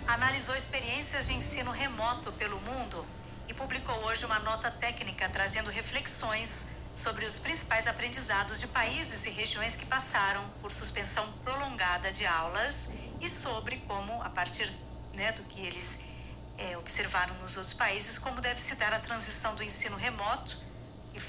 analisou experiências de ensino remoto pelo mundo e publicou hoje uma nota técnica trazendo reflexões sobre os principais aprendizados de países e regiões que passaram por suspensão prolongada de aulas e sobre como, a partir, do que eles observaram nos outros países, como deve se dar a transição do ensino remoto, que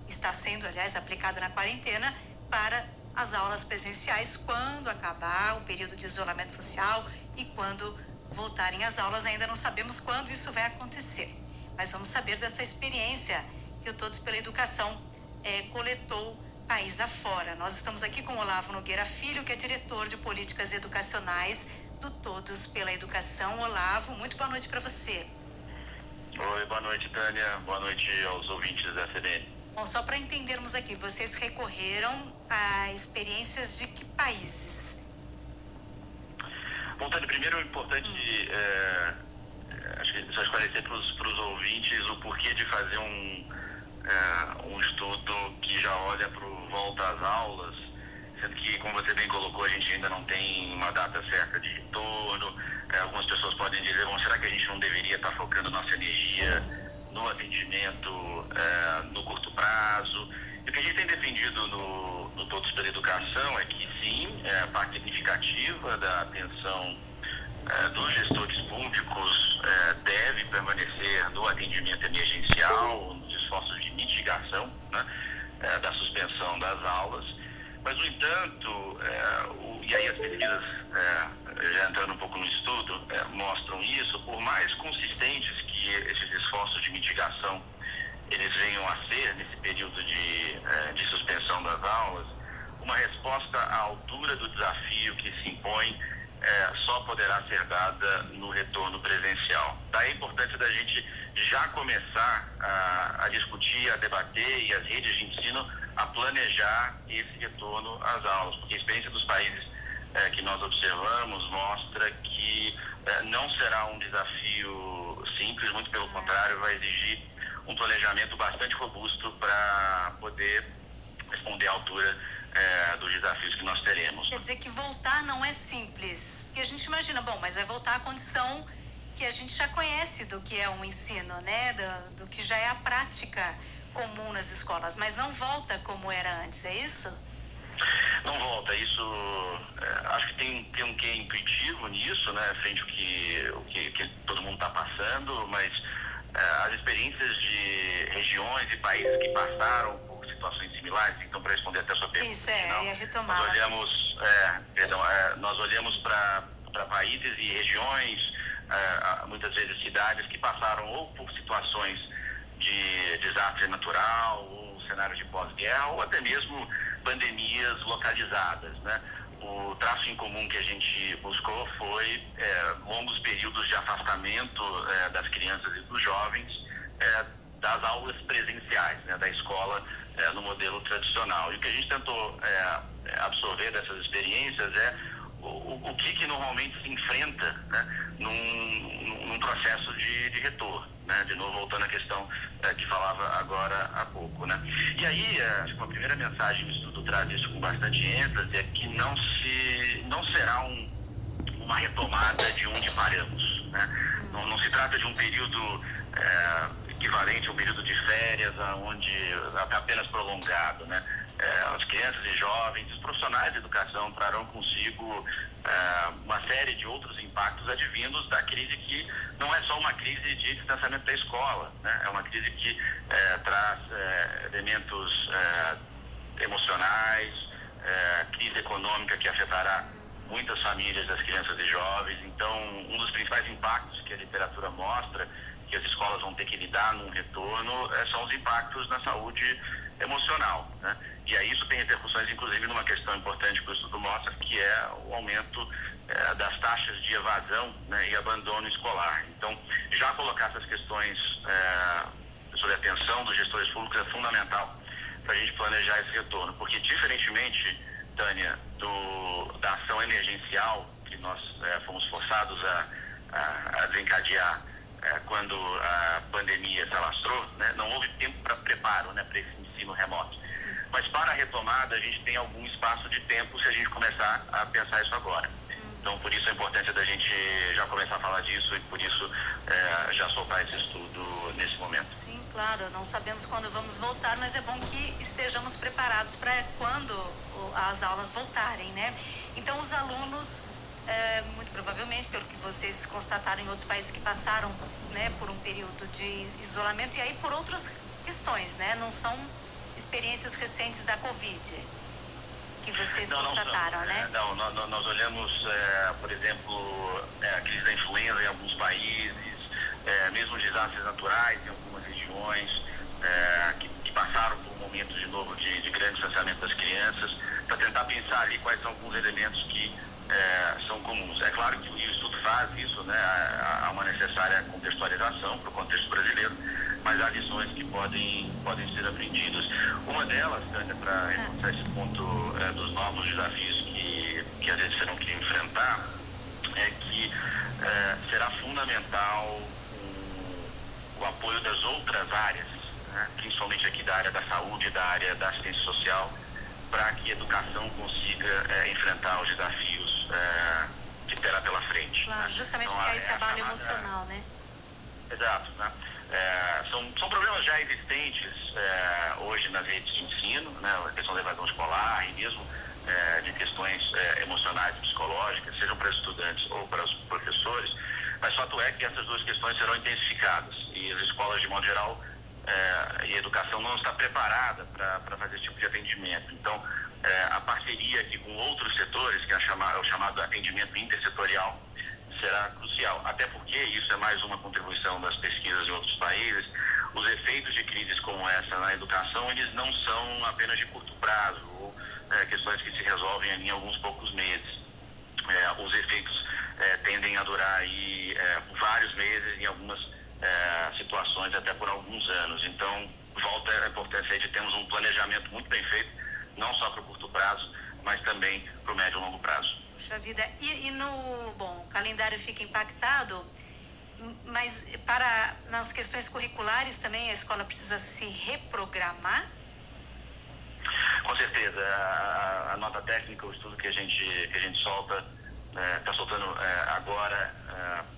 está sendo, aliás, aplicado na quarentena, para as aulas presenciais quando acabar o período de isolamento social e quando voltarem às aulas. Ainda não sabemos quando isso vai acontecer, mas vamos saber dessa experiência que o Todos pela Educação coletou país afora. Nós estamos aqui com o Olavo Nogueira Filho, que é diretor de políticas educacionais do Todos pela Educação. Olavo, muito boa noite para você. Oi, boa noite, Tânia. Boa noite aos ouvintes da CBN. Bom, só para entendermos aqui, vocês recorreram a experiências de que países? Bom, Tânia, primeiro é importante acho que só esclarecer para os ouvintes o porquê de fazer um estudo que já olha para volta às aulas, sendo que, como você bem colocou, a gente ainda não tem uma data certa de retorno. Algumas pessoas podem dizer, bom, será que a gente não deveria estar focando nossa energia no atendimento no curto prazo? E o que a gente tem defendido no Todos pela Educação é que sim, a parte significativa da atenção dos gestores públicos deve permanecer no atendimento emergencial, nos esforços de mitigação, né, da suspensão das aulas. Mas, no entanto, e aí as pesquisas, já entrando um pouco no estudo, mostram isso, por mais consistentes que esses esforços de mitigação eles venham a ser nesse período de suspensão das aulas, uma resposta à altura do desafio que se impõe só poderá ser dada no retorno presencial. Daí a importância da gente já começar a discutir, a debater, e as redes de ensino a planejar esse retorno às aulas, porque a experiência dos países que nós observamos mostra que não será um desafio simples, muito pelo contrário, vai exigir um planejamento bastante robusto para poder responder à altura dos desafios que nós teremos. Quer dizer que voltar não é simples, porque a gente imagina, bom, mas vai voltar à condição que a gente já conhece do que é um ensino, né, do que já é a prática comum nas escolas, mas não volta como era antes, é isso? Não volta, isso acho que tem um quê intuitivo nisso, né, frente ao que todo mundo está passando, mas as experiências de regiões e países que passaram por situações similares, então, para responder até a sua pergunta. Isso, ia retomar. Nós olhamos para países e regiões, muitas vezes cidades que passaram ou por situações de desastre natural, ou cenários de pós-guerra, ou até mesmo pandemias localizadas, né? O traço em comum que a gente buscou foi longos períodos de afastamento das crianças e dos jovens das aulas presenciais, né, da escola no modelo tradicional. E o que a gente tentou absorver dessas experiências é o que normalmente se enfrenta, né, num processo de retorno, né? De novo, voltando à questão que falava agora há pouco, né? E aí, acho que uma primeira mensagem do estudo traz isso com bastante ênfase, é que não será uma retomada de onde paramos, né? Não se trata de um período equivalente a um período de férias, onde apenas prolongado, né? As crianças e jovens, os profissionais de educação trarão consigo uma série de outros impactos advindos da crise, que não é só uma crise de distanciamento da escola, né? É uma crise que traz elementos emocionais, crise econômica que afetará muitas famílias das crianças e jovens. Então, um dos principais impactos que a literatura mostra que as escolas vão ter que lidar num retorno são os impactos na saúde emocional, né? E aí isso tem repercussões, inclusive, numa questão importante que o estudo mostra, que é o aumento das taxas de evasão, né, e abandono escolar. Então, já colocar essas questões sobre a atenção dos gestores públicos é fundamental para a gente planejar esse retorno, porque, diferentemente, Tânia, da ação emergencial que nós fomos forçados a desencadear quando a pandemia se alastrou, né, não houve tempo para preparo, né, para esse ensino remoto. Mas para a retomada, a gente tem algum espaço de tempo se a gente começar a pensar isso agora. Então, por isso a importância da gente já começar a falar disso e por isso já soltar esse estudo nesse momento. Sim, claro, não sabemos quando vamos voltar, mas é bom que estejamos preparados para quando as aulas voltarem, né? Então, os alunos, muito provavelmente, pelo que vocês constataram em outros países que passaram, né, por um período de isolamento, e aí por outras questões, né? Não são experiências recentes da Covid que vocês constataram, né? Não, nós olhamos, por exemplo, a crise da influenza em alguns países, mesmo desastres naturais em algumas regiões, que passaram por um momento de novo de grande distanciamento das crianças, para tentar pensar ali quais são alguns elementos que são comuns. É claro que o estudo faz isso, né? Há uma necessária contextualização para o contexto brasileiro, mas há lições que podem ser aprendidas. Uma delas, Tânia, para reforçar esse ponto dos novos desafios que às vezes serão que enfrentar, é que será fundamental o apoio das outras áreas, né? Principalmente aqui da área da saúde e da área da assistência social, para que a educação consiga enfrentar os desafios que terá pela frente. Claro, justamente então, porque há esse abalo emocional, né? Exato, né? São problemas já existentes hoje nas redes de ensino, né? A questão da evasão escolar e mesmo de questões emocionais e psicológicas, sejam para os estudantes ou para os professores, mas fato é que essas duas questões serão intensificadas e as escolas, de modo geral, e a educação não está preparada para fazer esse tipo de atendimento. Então, a parceria aqui com outros setores, que é o chamado atendimento intersetorial, será crucial, até porque isso é mais uma contribuição das pesquisas em outros países. Os efeitos de crises como essa na educação, eles não são apenas de curto prazo, ou questões que se resolvem em alguns poucos meses. Os efeitos tendem a durar aí vários meses, em algumas situações até por alguns anos. Então, volta a importância de termos um planejamento muito bem feito, não só para o curto prazo, mas também para o médio e longo prazo. Puxa vida, o calendário fica impactado, mas nas questões curriculares também a escola precisa se reprogramar? Com certeza, a nota técnica, o estudo que a gente solta, está soltando agora,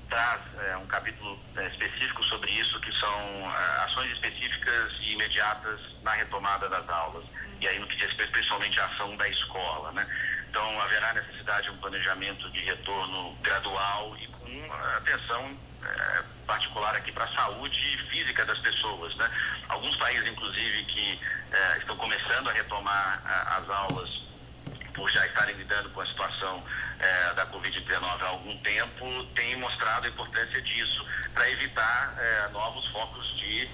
traz um capítulo específico sobre isso, que são ações específicas e imediatas na retomada das aulas. E aí no que diz respeito principalmente à ação da escola, né? Então, haverá necessidade de um planejamento de retorno gradual e com atenção particular aqui para a saúde física das pessoas, né? Alguns países, inclusive, que estão começando a retomar as aulas por já estarem lidando com a situação da Covid-19 há algum tempo, têm mostrado a importância disso para evitar novos focos de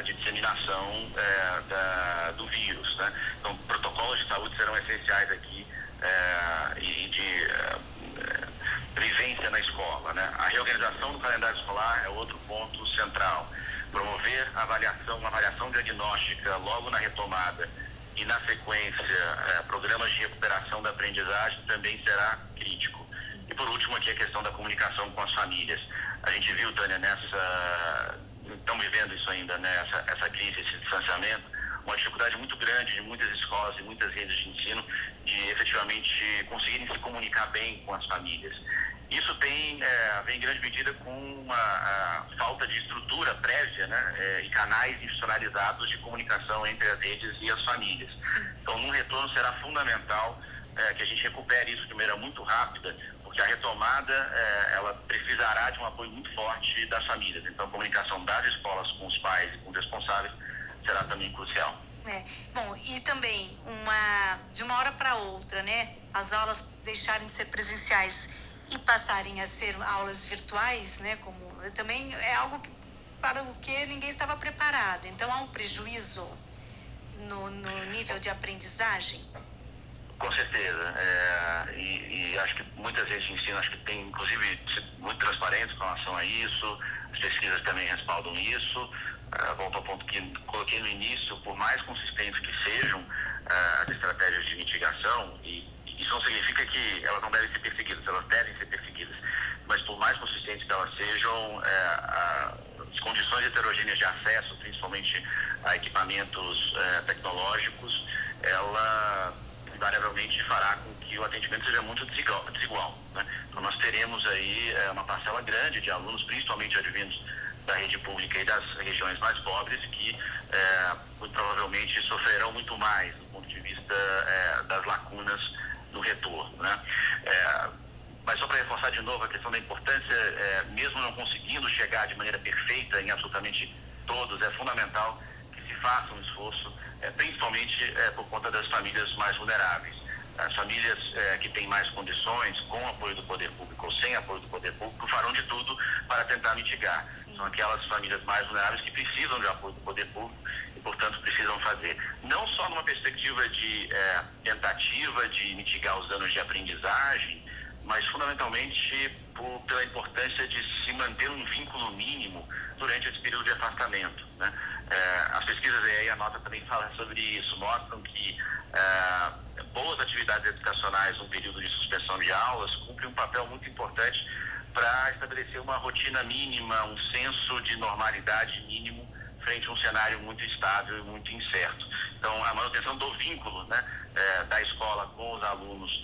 disseminação do vírus, né? Então, protocolos de saúde serão essenciais aqui e de vivência na escola, né? A reorganização do calendário escolar é outro ponto central. Promover uma avaliação diagnóstica logo na retomada e, na sequência, programas de recuperação da aprendizagem também será crítico. E, por último, aqui a questão da comunicação com as famílias. A gente viu, Tânia, estamos vivendo isso ainda, né? Essa crise, esse distanciamento, uma dificuldade muito grande de muitas escolas e muitas redes de ensino de efetivamente conseguirem se comunicar bem com as famílias. Isso vem em grande medida com uma falta de estrutura prévia, né, e canais institucionalizados de comunicação entre as redes e as famílias. Então, num retorno será fundamental que a gente recupere isso de maneira muito rápida, porque a retomada ela precisará de um apoio muito forte das famílias. Então, a comunicação das escolas com os pais e com os responsáveis será também crucial. Bom, e também de uma hora para outra, né, as aulas deixarem de ser presenciais e passarem a ser aulas virtuais, né, também é algo para o que ninguém estava preparado. Então, há um prejuízo no nível de aprendizagem? Com certeza. E acho que muitas redes de ensino, acho que tem, inclusive, sido muito transparentes com relação a isso. As pesquisas também respaldam isso. Volto ao ponto que coloquei no início, por mais consistentes que sejam as estratégias de mitigação, e isso não significa que elas não devem ser perseguidas, elas devem ser perseguidas, mas por mais consistentes que elas sejam, as condições heterogêneas de acesso, principalmente a equipamentos tecnológicos, ela invariavelmente fará com que que o atendimento seja muito desigual, né? Então nós teremos aí uma parcela grande de alunos, principalmente advindos da rede pública e das regiões mais pobres, que muito provavelmente sofrerão muito mais do ponto de vista das lacunas no retorno, né? Mas só para reforçar de novo a questão da importância, mesmo não conseguindo chegar de maneira perfeita em absolutamente todos, é fundamental que se faça um esforço, principalmente por conta das famílias mais vulneráveis. As famílias que têm mais condições, com apoio do poder público ou sem apoio do poder público, farão de tudo para tentar mitigar. Sim. São aquelas famílias mais vulneráveis que precisam de apoio do poder público e, portanto, precisam fazer, não só numa perspectiva de tentativa de mitigar os danos de aprendizagem, mas fundamentalmente pela importância de se manter um vínculo mínimo durante esse período de afastamento, né? As pesquisas, e aí a nota também fala sobre isso, mostram que boas atividades educacionais no período de suspensão de aulas cumprem um papel muito importante para estabelecer uma rotina mínima, um senso de normalidade mínimo frente a um cenário muito instável e muito incerto. Então, a manutenção do vínculo, né, da escola com os alunos,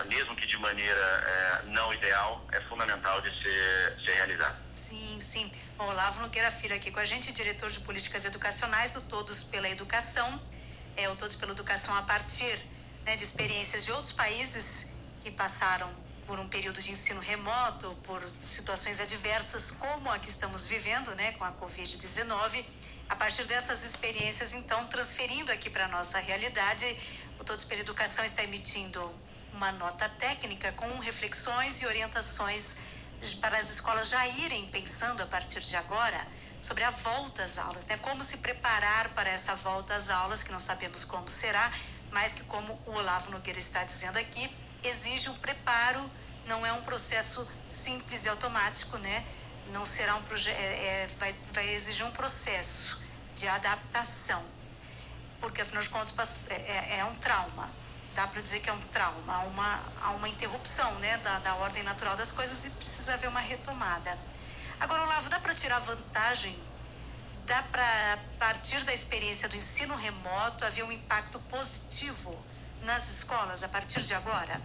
mesmo que de maneira não ideal, é fundamental de ser realizado. Sim, sim. Bom, Olavo Nogueira Filho aqui com a gente, diretor de políticas educacionais do Todos pela Educação, o Todos pela Educação a partir, né, de experiências de outros países que passaram por um período de ensino remoto, por situações adversas como a que estamos vivendo, né, com a Covid-19. A partir dessas experiências, então, transferindo aqui para a nossa realidade, o Todos pela Educação está emitindo uma nota técnica com reflexões e orientações para as escolas já irem pensando a partir de agora sobre a volta às aulas, né? Como se preparar para essa volta às aulas, que não sabemos como será, mas que, como o Olavo Nogueira está dizendo aqui, exige um preparo, não é um processo simples e automático, né? Não será um vai exigir um processo de adaptação, porque afinal de contas é um trauma. Dá para dizer que é um trauma, há uma interrupção, né, da ordem natural das coisas e precisa haver uma retomada. Agora, Olavo, dá para tirar vantagem? Dá para, a partir da experiência do ensino remoto, haver um impacto positivo nas escolas a partir de agora?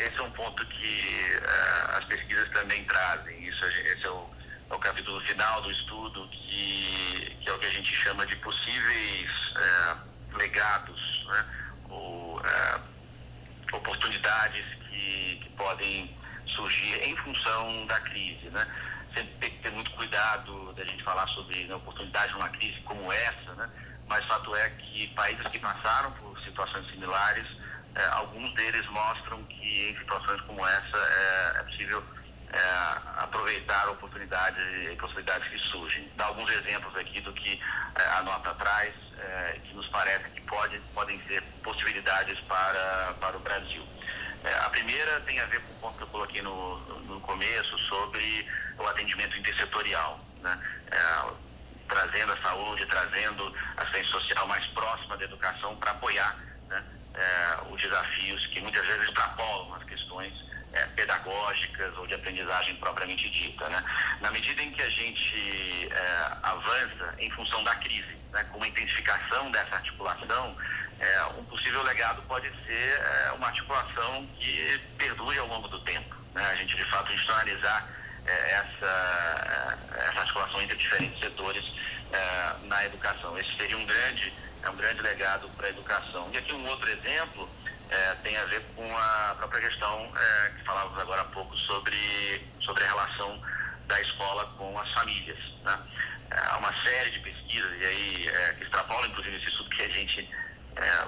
Esse é um ponto que as pesquisas também trazem. Esse é o capítulo final do estudo, que é o que a gente chama de possíveis legados, né? Ou oportunidades que podem surgir em função da crise, né? Sempre tem que ter muito cuidado da gente falar sobre oportunidades numa crise como essa, né? Mas fato é que países que passaram por situações similares, alguns deles mostram que em situações como essa é possível aproveitar oportunidades e possibilidades que surgem. Dá alguns exemplos aqui do que a nota traz, que nos parece que podem ser possibilidades para o Brasil. A primeira tem a ver com o ponto que eu coloquei no começo sobre o atendimento intersetorial, né? Trazendo a saúde, trazendo a assistência social mais próxima da educação para apoiar, né, os desafios que muitas vezes extrapolam as questões pedagógicas ou de aprendizagem propriamente dita, né? Na medida em que a gente avança em função da crise, né, com uma intensificação dessa articulação, um possível legado pode ser uma articulação que perdure ao longo do tempo, né? A gente, de fato, institucionalizar essa articulação entre diferentes setores na educação. Esse seria um grande legado para a educação. E aqui um outro exemplo tem a ver com a própria questão que falávamos agora há pouco sobre a relação da escola com as famílias, né? Há uma série de pesquisas, e aí que extrapolam inclusive esse estudo que a gente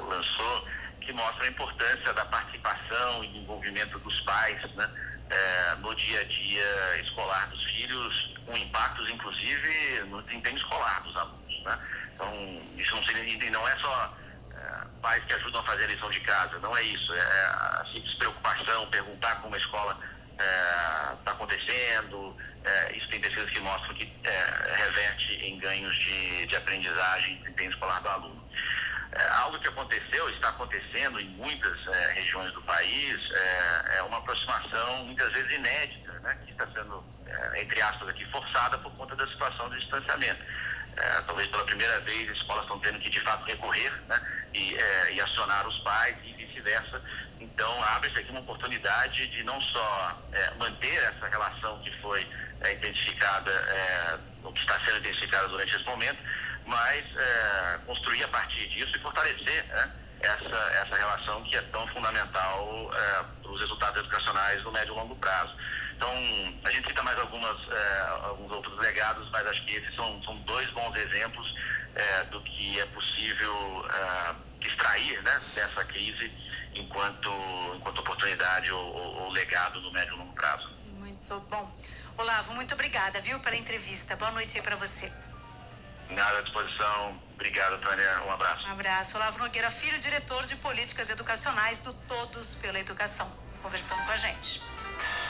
lançou, que mostram a importância da participação e do envolvimento dos pais, né, no dia a dia escolar dos filhos, com impactos inclusive no desempenho escolar dos alunos, né? Então, isso não é só pais que ajudam a fazer a lição de casa, não é isso, a simples preocupação, perguntar como a escola está acontecendo. Isso tem pesquisas que mostram que reverte em ganhos de aprendizagem e desempenho escolar do aluno. Algo que está acontecendo em muitas regiões do país, é uma aproximação muitas vezes inédita, né, que está sendo, entre aspas aqui, forçada por conta da situação de distanciamento. Talvez pela primeira vez as escolas estão tendo que de fato recorrer, né, e acionar os pais e vice-versa. Então, abre-se aqui uma oportunidade de não só manter essa relação que foi identificada, ou que está sendo identificada durante esse momento, mas construir a partir disso e fortalecer, né, essa relação que é tão fundamental para os resultados educacionais no médio e longo prazo. Então, a gente cita mais alguns outros legados, mas acho que esses são dois bons exemplos do que é possível extrair, né, dessa crise enquanto oportunidade ou legado no médio e longo prazo. Muito bom. Olavo, muito obrigada, viu, pela entrevista. Boa noite aí para você. Nada à disposição. Obrigado, Tânia. Um abraço. Um abraço. Olavo Nogueira Filho, diretor de Políticas Educacionais do Todos pela Educação, conversando com a gente.